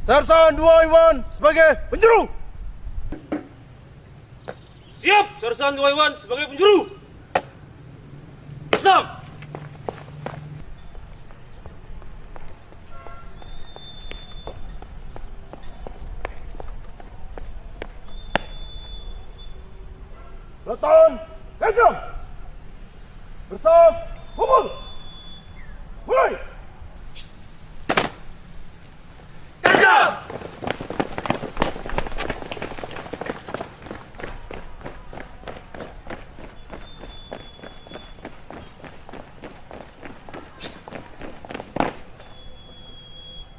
Sersan 2 Iwan sebagai penjuru. Siap, Sersan 2 Iwan sebagai penjuru. Islam. Leton, Gajah. Bersam, kumpul. Mulai. Gajah.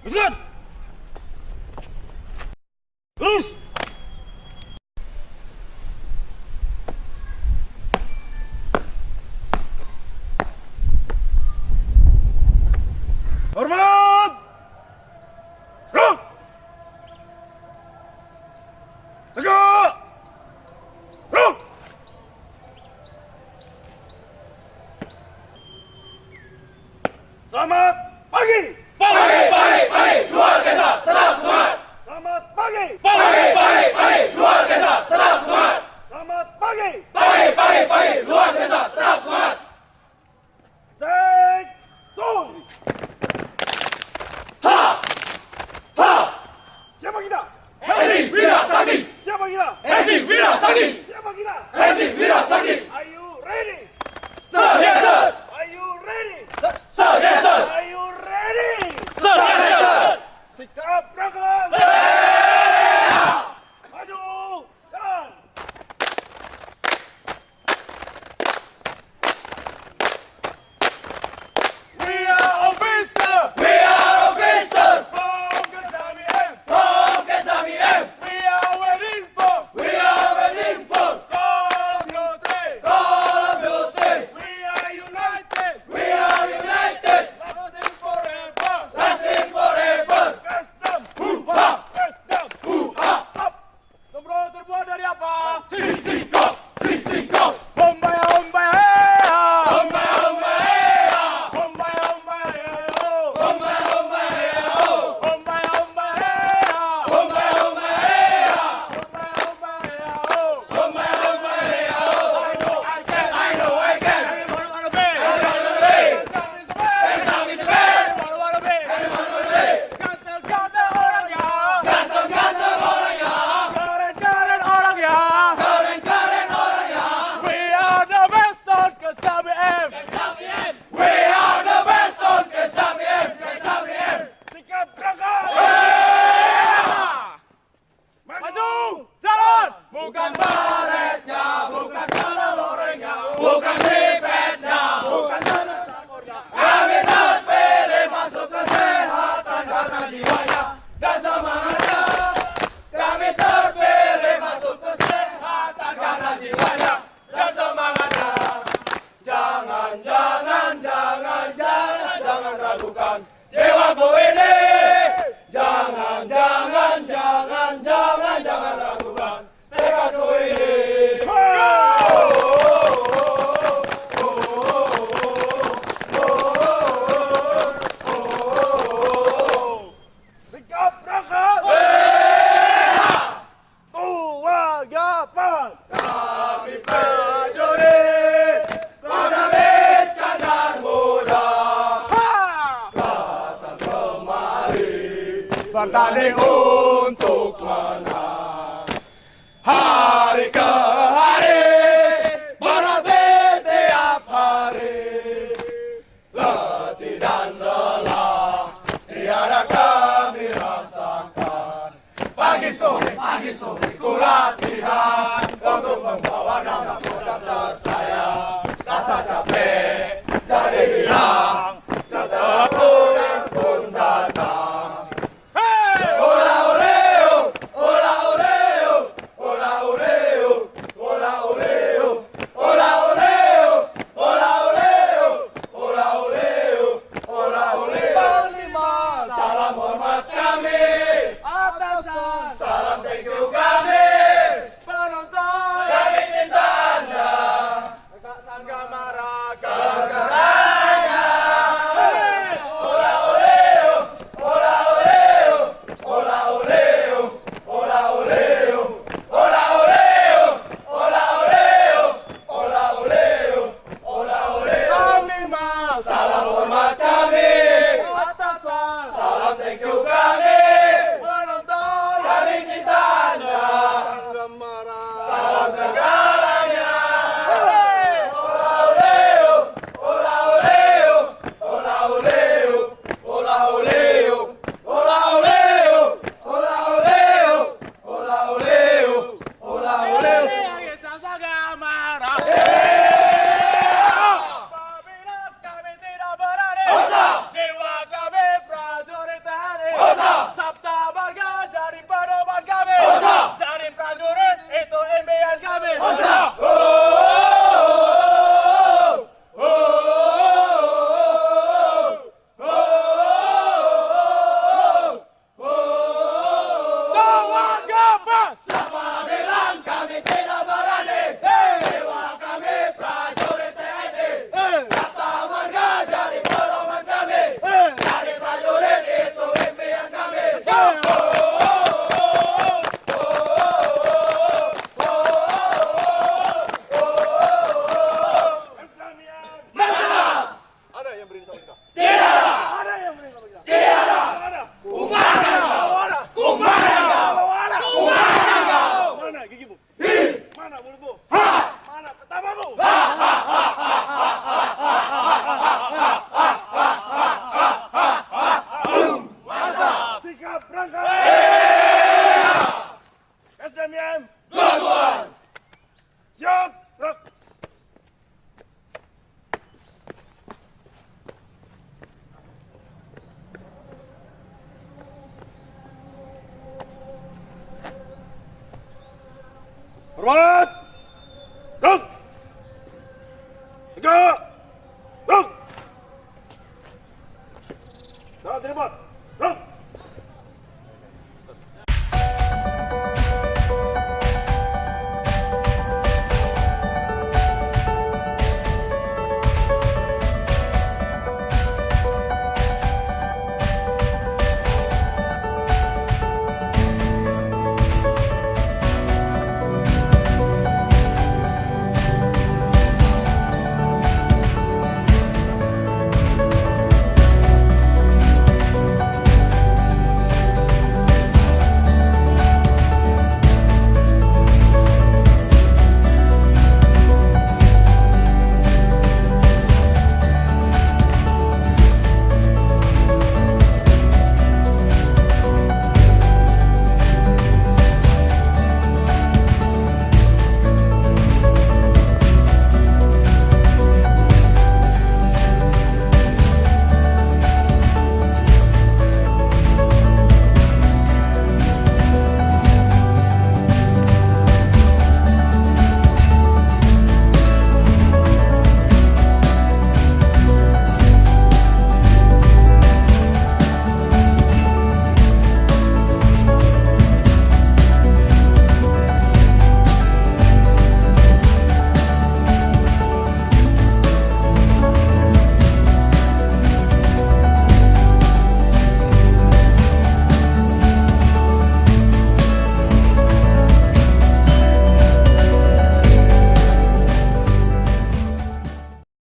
Bersiap. Lurus. Hormat! Serang! Tegak! Serang! Selamat pagi! Pagi, luar biasa, tetap semangat. Selamat pagi! Pagi, luar biasa, tetap semangat. Selamat pagi! Pagi, luar biasa, tetap semangat. Cek! Sun! Siapa kita? Hesi Wira Sakti, Siapa kita? Hesi Wira Sakti, Siapa kita? Hesi Wira Sakti. Are you ready? Sir, yes sir. Are you ready? Sir, yes sir. Are you ready? Sir, yes, sir. Sikap berangkat! Maju! Jalan! We are officer! We are officer. From Kesami M! From Kesami M. We are waiting for We are waiting for Call of Duty! Call of Duty. We are united! We are united, Lasting forever! lasting forever. Custom! Hoo-ha, Custom! hoo-ha. Up! Nombro terbuat dari apa? Sing-sing-kok, sing-sing-kok. Bombaya, bombaya, heya! Ombay, ombay, heya. Bombaya, bombaya, heya! Ombay, ombay, heya. Bombaya, bombaya, heya! Ombay, ombay, heya. Bombaya, bombaya, heya! Ombay, ombay, heya. I know I can! I know I can. Everyone wanna be! Everyone wanna be. Kesam is the best! Kesam is the best. Everyone wanna be! Everyone wanna be. Ganteng-ganteng orangnya! Ganteng-ganteng orangnya. Keren-keren orangnya! Keren-keren orangnya. We are the best on Kesami M! We are the best on Kesami M. Kesami M. Sikap berangkat! Maju! Jalan! Bukan baretnya, bukan tanah lorengnya, bukan sipetnya, bukan tanah sakornya. Kami terpilih masuk kesehatan karena jiwanya dan semangatnya. Kami terpilih masuk kesehatan karena jiwanya dan semangatnya. Jangan ragukan jiwaku ini. Jangan ragukan tekadku ini. Sikap berangkat! Tua Gapan! Kami prajurit, kota miskan dan muda, datang kemari bertanding untuk menang. Hari ke hari, berlatih tiap hari, letih dan lelah tiada kami rasakan. Pagi sore ku latihan untuk membawa nama pusat tersayang. Rasa capek jadi hilang setelah pulang pun datang. Ola oleo, ola oleo, ola oleo, ola oleo, ola oleo, ola oleo, ola oleo, ola oleo. Panglima! Salam hormat kami, Atasan! salam thank you kami. Penonton! Kami cinta Anda, Kakak Sangga Maraga! salam karenanya. Ola oleo, ola oleo, ola Siapa bilang kami tidak berani? Dewa kami prajurit TNI. Sabta marga jadi pedoman kami. Dari prajurit itu impian kami. Ada yang beri sabda. Mana gigimu? Mana mulutmu? Mana pertamamu? Sikap berangkat. SDM. Siap. Gerak. Hormat!